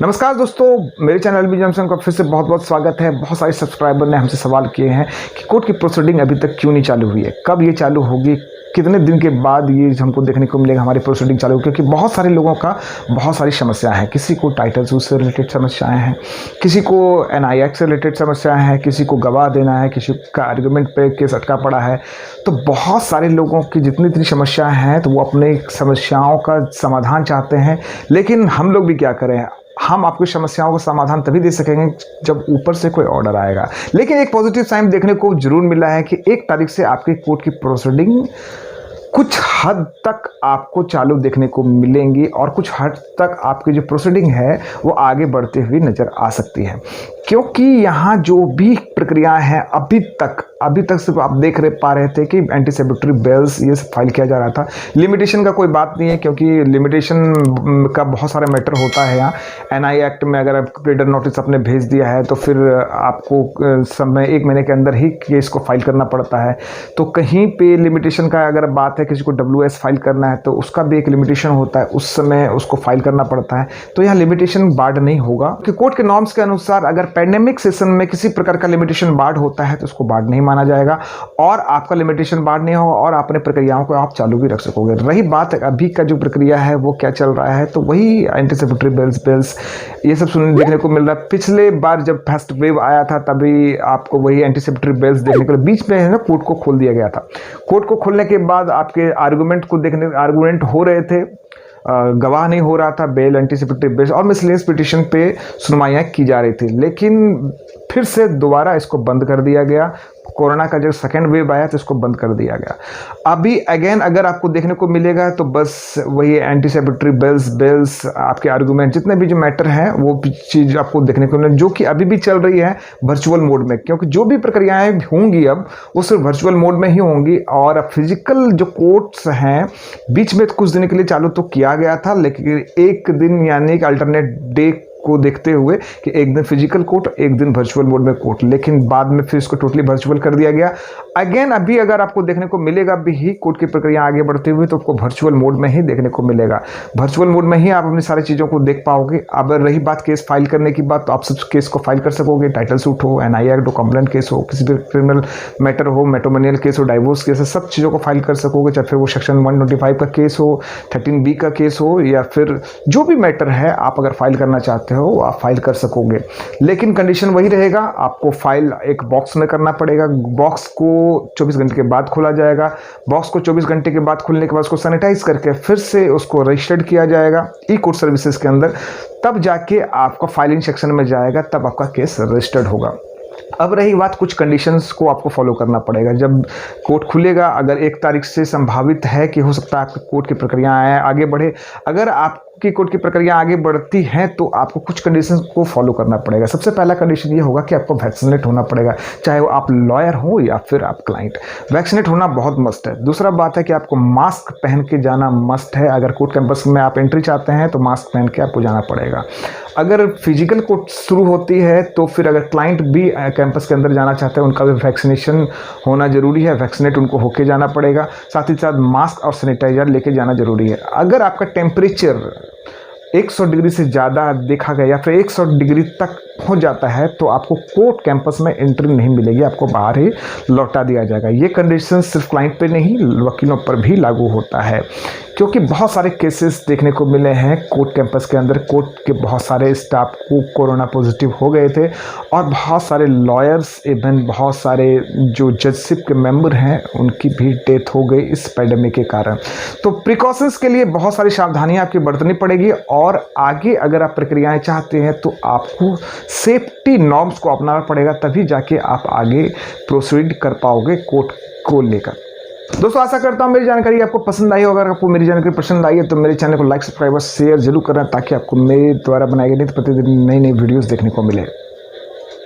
नमस्कार दोस्तों, मेरे चैनल बी जॉनसन का फिर से बहुत बहुत स्वागत है। बहुत सारे सब्सक्राइबर ने हमसे सवाल किए हैं कि कोर्ट की प्रोसीडिंग अभी तक क्यों नहीं चालू हुई है, कब ये चालू होगी, कितने दिन के बाद ये हमको देखने को मिलेगा हमारी प्रोसीडिंग चालू, क्योंकि बहुत सारे लोगों का बहुत सारी समस्या है। किसी को टाइटल सूट से रिलेटेड समस्याएं हैं, किसी को एनआई एक्ट से रिलेटेड समस्याएं हैं, किसी को गवाह देना है, किसी का आर्गूमेंट पे केस अटका पड़ा है। तो बहुत सारे लोगों की जितनी समस्याएं हैं तो वो अपने समस्याओं का समाधान चाहते हैं। लेकिन हम लोग भी क्या करें, हम आपकी समस्याओं का समाधान तभी दे सकेंगे जब ऊपर से कोई ऑर्डर आएगा। लेकिन एक पॉजिटिव साइन देखने को जरूर मिला है कि 1 तारीख से आपकी कोर्ट की प्रोसीडिंग कुछ हद तक आपको चालू देखने को मिलेंगी और कुछ हद तक आपकी जो प्रोसीडिंग है वो आगे बढ़ती हुई नज़र आ सकती है। क्योंकि यहाँ जो भी प्रक्रियाएं हैं अभी तक सिर्फ आप देख पा रहे थे कि एंटीसिपेटरी बेल्स ये फाइल किया जा रहा था। लिमिटेशन का कोई बात नहीं है, क्योंकि लिमिटेशन का बहुत सारा मैटर होता है। यहाँ एनआई एक्ट में अगर आप प्रीडर नोटिस आपने भेज दिया है तो फिर आपको समय 1 महीने के अंदर ही केस को फाइल करना पड़ता है। तो कहीं पे लिमिटेशन का अगर बात है, किसी को WS फाइल करना है तो उसका भी एक लिमिटेशन होता है, उस समय उसको फाइल करना पड़ता है। तो यहाँ लिमिटेशन बार्ड नहीं होगा, क्योंकि कोर्ट के नॉर्म्स के अनुसार अगर पैंडेमिक सेशन में किसी प्रकार का लिमिटेशन बार्ड होता है तो उसको बार्ड नहीं माना जाएगा और आपका लिमिटेशन बार्ड नहीं होगा और अपने प्रक्रियाओं को आप चालू भी रख सकोगे। रही बात अभी का जो प्रक्रिया है वो क्या चल रहा है, तो वही एंटीसिपेटरी बेल्स ये सब देखने को मिल रहा है। पिछले बार जब फर्स्ट वेव आया था तभी आपको वही एंटीसिपेटरी बेल्स देखने को, बीच में है ना कोर्ट को खोल दिया गया था। कोर्ट को खोलने के बाद आपके आर्गूमेंट को देखने, आर्गूमेंट हो रहे थे, गवाह नहीं हो रहा था, बेल, एंटीसिपेटरी बेल और मिसलेनियस पिटीशन पे सुनवाइयाँ की जा रही थी। लेकिन फिर से दोबारा इसको बंद कर दिया गया। कोरोना का जब सेकेंड वेव आया तो इसको बंद कर दिया गया। अभी अगेन अगर आपको देखने को मिलेगा तो बस वही एंटीसिपेटरी बेल्स आपके आर्गूमेंट जितने भी जो मैटर हैं वो चीज़ आपको देखने को मिले, जो कि अभी भी चल रही है वर्चुअल मोड में। क्योंकि जो भी प्रक्रियाएं होंगी अब वो सिर्फ वर्चुअल मोड में ही होंगी। और अब फिजिकल जो कोर्ट्स हैं बीच में कुछ दिन के लिए चालू तो किया गया था, लेकिन एक दिन यानी कि अल्टरनेट डे को देखते हुए कि एक दिन फिजिकल कोर्ट, एक दिन वर्चुअल मोड में कोर्ट, लेकिन बाद में फिर इसको टोटली वर्चुअल कर दिया गया। अगेन अभी अगर आपको देखने को मिलेगा भी ही कोर्ट की प्रक्रिया आगे बढ़ते हुए तो आपको वर्चुअल मोड में ही देखने को मिलेगा। वर्चुअल मोड में ही आप अपनी सारी चीज़ों को देख पाओगे। अब रही बात केस फाइल करने की बात, तो आप सब केस को फाइल कर सकोगे। टाइटल सूट हो, एनआई एक्ट हो, कंप्लेंट केस हो, किसी भी क्रिमिनल मैटर हो, मैट्रिमोनियल केस हो, डाइवोर्स केस हो, सब चीज़ों को फाइल कर सकोगे। चाहे फिर वो सेक्शन 125 का केस हो, 13B का केस हो, या फिर जो भी मैटर है आप अगर फाइल करना चाहते हो आप फाइल कर सकोगे। लेकिन कंडीशन वही रहेगा, आपको फाइल एक बॉक्स में करना पड़ेगा। बॉक्स को 24 घंटे के बाद खोला जाएगा। बॉक्स को 24 घंटे के बाद खुलने के बाद उसको सैनिटाइज करके फिर से उसको रजिस्टर्ड किया जाएगा ई कोर्ट सर्विसेज के अंदर। तब जाके आपका फाइलिंग सेक्शन में जाएगा, तब आपका केस रजिस्टर्ड होगा। अब रही बात, कुछ कंडीशंस को आपको फॉलो करना पड़ेगा। जब कोर्ट खुलेगा, अगर 1 तारीख से संभावित है कि हो सकता है आपकी कोर्ट की प्रक्रियाएं आगे बढ़े, अगर आपकी कोर्ट की प्रक्रिया आगे बढ़ती हैं तो आपको कुछ कंडीशंस को फॉलो करना पड़ेगा। सबसे पहला कंडीशन ये होगा कि आपको वैक्सीनेट होना पड़ेगा, चाहे वो आप लॉयर हो या फिर आप क्लाइंट। वैक्सीनेट होना बहुत मस्ट है। दूसरा बात है कि आपको मास्क पहन के जाना मस्ट है। अगर कोर्ट कैंपस में आप एंट्री चाहते हैं तो मास्क पहन के आपको जाना पड़ेगा। अगर फिजिकल कोर्ट शुरू होती है तो फिर अगर क्लाइंट भी कैंपस के अंदर जाना चाहते हैं उनका भी वैक्सीनेशन होना जरूरी है, वैक्सीनेट उनको होके जाना पड़ेगा। साथ ही साथ मास्क और सैनिटाइजर लेके जाना जरूरी है। अगर आपका टेम्परेचर 100 डिग्री से ज़्यादा देखा गया या फिर 100 डिग्री तक हो जाता है तो आपको कोर्ट कैंपस में एंट्री नहीं मिलेगी, आपको बाहर ही लौटा दिया जाएगा। ये कंडीशन सिर्फ क्लाइंट पे नहीं वकीलों पर भी लागू होता है, क्योंकि बहुत सारे केसेस देखने को मिले हैं कोर्ट कैंपस के अंदर। कोर्ट के बहुत सारे स्टाफ को कोरोना पॉजिटिव हो गए थे और बहुत सारे लॉयर्स, इवन बहुत सारे जो जजशिप के मेंबर हैं उनकी भी डेथ हो गई इस पैंडेमिक के कारण। तो प्रिकॉशंस के लिए बहुत सारी सावधानियां आपकी बरतनी पड़ेगी और आगे अगर आप प्रक्रियाएं चाहते हैं तो आपको सेफ्टी नॉर्म्स को अपनाना पड़ेगा, तभी जाके आप आगे प्रोसीड कर पाओगे कोर्ट को लेकर। दोस्तों आशा करता हूँ मेरी जानकारी आपको पसंद आई हो। अगर आपको मेरी जानकारी पसंद आई है तो मेरे चैनल को लाइक, सब्सक्राइब और शेयर जरूर करना, ताकि आपको मेरे द्वारा बनाई गई प्रतिदिन नई वीडियोस देखने को मिले।